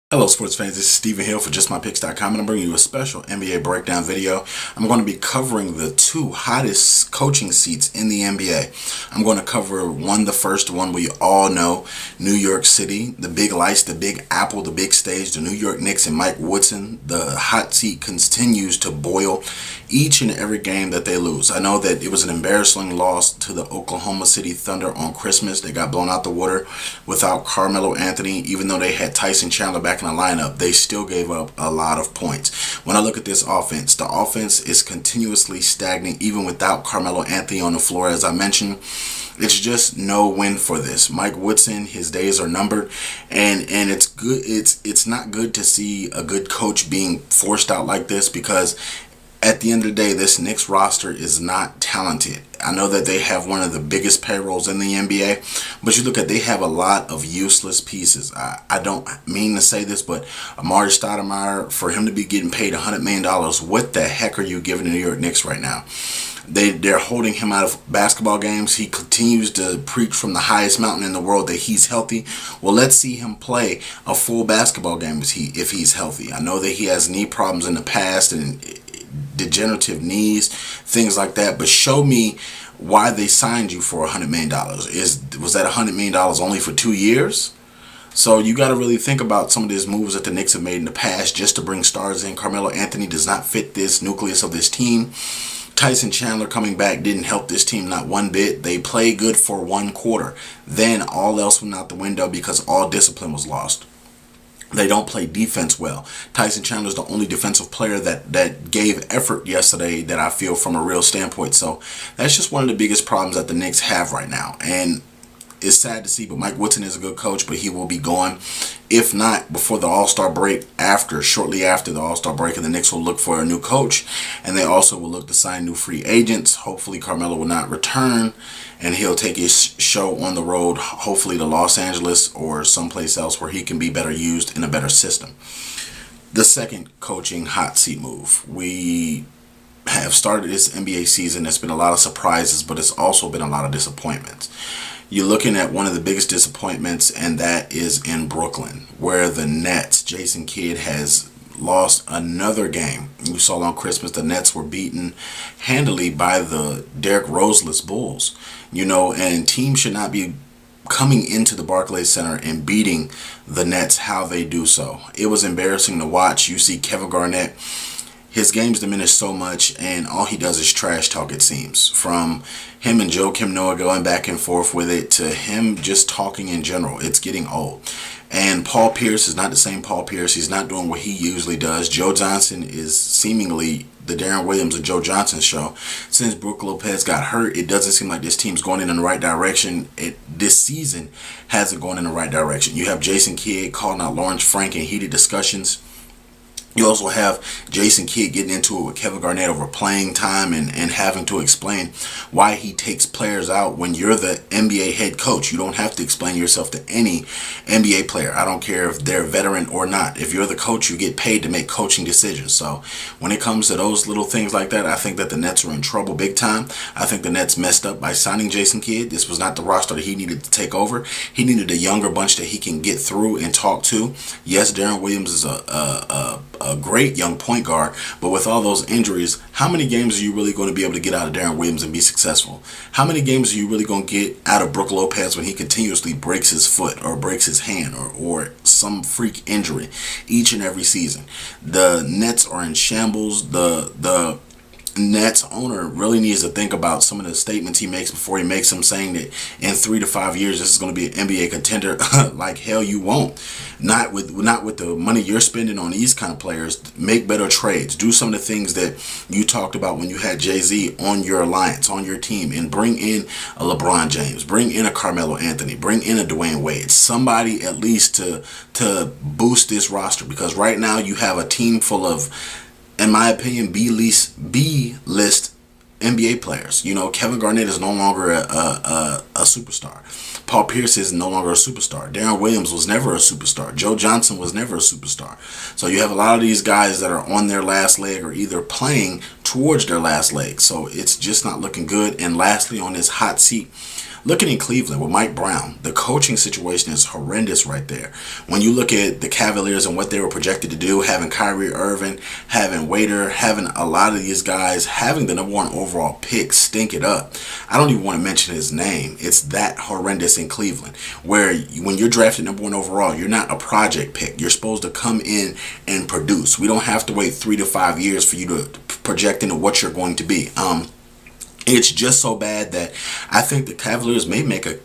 Hello sports fans, this is Stephen Hill for JustMyPicks.com, and I'm bringing you a special NBA breakdown video. I'm going to be covering the two hottest coaching seats in the NBA. I'm going to cover the first one we all know, New York City, the big lights, the big apple, the big stage, the New York Knicks and Mike Woodson. The hot seat continues to boil each and every game that they lose. I know that it was an embarrassing loss to the Oklahoma City Thunder on Christmas. They got blown out the water without Carmelo Anthony. Even though they had Tyson Chandler back in the lineup, they still gave up a lot of points. When I look at this offense, the offense is continuously stagnant even without Carmelo Anthony on the floor. As I mentioned, it's just no win for this. Mike Woodson, his days are numbered, and it's good. It's not good to see a good coach being forced out like this, because at the end of the day, this Knicks roster is not talented. I know that they have one of the biggest payrolls in the NBA, but you look at, they have a lot of useless pieces. I don't mean to say this, but Amari Stoudemire, for him to be getting paid $100 million, what the heck are you giving the New York Knicks right now? They're holding him out of basketball games. He continues to preach from the highest mountain in the world that he's healthy. Well, let's see him play a full basketball game if he's healthy. I know that he has knee problems in the past and degenerative knees, things like that, but show me why they signed you for $100 million. Was that $100 million only for 2 years? So you got to really think about some of these moves that the Knicks have made in the past just to bring stars in. Carmelo Anthony does not fit this nucleus of this team. Tyson Chandler coming back didn't help this team not one bit. They played good for one quarter. Then all else went out the window because all discipline was lost. They don't play defense well. Tyson Chandler is the only defensive player that gave effort yesterday that I feel from a real standpoint. So that's just one of the biggest problems that the Knicks have right now. And it's sad to see, but Mike Woodson is a good coach, but he will be gone. If not before the All-Star break, shortly after the All-Star break, and the Knicks will look for a new coach, and they also will look to sign new free agents. Hopefully Carmelo will not return, and he'll take his show on the road, hopefully to Los Angeles or someplace else where he can be better used in a better system. The second coaching hot seat move. We have started this NBA season. There's been a lot of surprises, but it's also been a lot of disappointments. You're looking at one of the biggest disappointments, and that is in Brooklyn, where the Nets, Jason Kidd, has lost another game. You saw on Christmas the Nets were beaten handily by the Derrick Roseless Bulls. And teams should not be coming into the Barclays Center and beating the Nets how they do so. It was embarrassing to watch. You see Kevin Garnett, his game's diminished so much, and all he does is trash talk, it seems. From him and Joakim Noah going back and forth with it, to him just talking in general. It's getting old. And Paul Pierce is not the same Paul Pierce. He's not doing what he usually does. Joe Johnson is seemingly the Darren Williams of Joe Johnson show. Since Brook Lopez got hurt, it doesn't seem like this team's going in the right direction. This season hasn't gone in the right direction. You have Jason Kidd calling out Lawrence Frank in heated discussions. You also have Jason Kidd getting into it with Kevin Garnett over playing time and having to explain why he takes players out when you're the NBA head coach. You don't have to explain yourself to any NBA player. I don't care if they're a veteran or not. If you're the coach, you get paid to make coaching decisions. So when it comes to those little things like that, I think that the Nets are in trouble big time. I think the Nets messed up by signing Jason Kidd. This was not the roster that he needed to take over. He needed a younger bunch that he can get through and talk to. Yes, Darren Williams is a great young point guard, but with all those injuries, how many games are you really going to be able to get out of Darren Williams and be successful? How many games are you really going to get out of Brook Lopez when he continuously breaks his foot or breaks his hand or some freak injury each and every season? The Nets are in shambles. The Nets owner really needs to think about some of the statements he makes before he makes them, saying that in 3 to 5 years this is going to be an NBA contender. Like hell you won't. Not with the money you're spending on these kind of players. Make better trades. Do some of the things that you talked about when you had Jay-Z on your alliance, on your team, and bring in a LeBron James, bring in a Carmelo Anthony, bring in a Dwayne Wade, somebody at least to boost this roster, because right now you have a team full of, in my opinion, B-list NBA players. Kevin Garnett is no longer a superstar. Paul Pierce is no longer a superstar. Darren Williams was never a superstar. Joe Johnson was never a superstar. So you have a lot of these guys that are on their last leg or either playing towards their last leg. So it's just not looking good. And lastly, on this hot seat, Looking in Cleveland with Mike Brown, the coaching situation is horrendous right there. When you look at the Cavaliers and what they were projected to do, having Kyrie Irving, having Waiter, having a lot of these guys, having the #1 overall pick stink it up. I don't even want to mention his name. It's that horrendous in Cleveland, where when you're drafted #1 overall, you're not a project pick. You're supposed to come in and produce. We don't have to wait 3 to 5 years for you to project into what you're going to be. It's just so bad that I think the Cavaliers may make a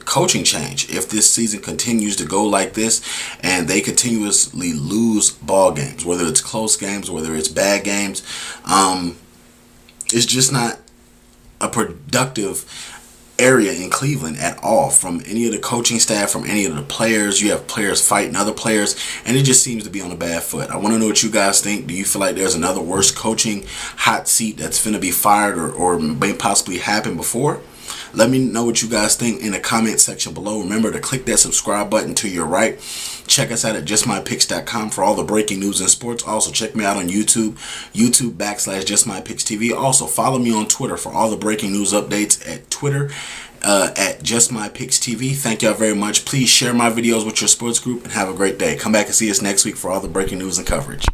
coaching change if this season continues to go like this and they continuously lose ball games, whether it's close games, whether it's bad games. It's just not a productive area in Cleveland at all, from any of the coaching staff, from any of the players. You have players fighting other players, and it just seems to be on a bad foot. I want to know what you guys think. Do you feel like there's another worst coaching hot seat that's finna be fired or may possibly happen before? Let me know what you guys think in the comment section below. Remember to click that subscribe button to your right. Check us out at justmypicks.com for all the breaking news in sports. Also, check me out on YouTube, YouTube.com/JustMyPicksTV. Also, follow me on Twitter for all the breaking news updates at Twitter at JustMyPicksTV. Thank y'all very much. Please share my videos with your sports group and have a great day. Come back and see us next week for all the breaking news and coverage.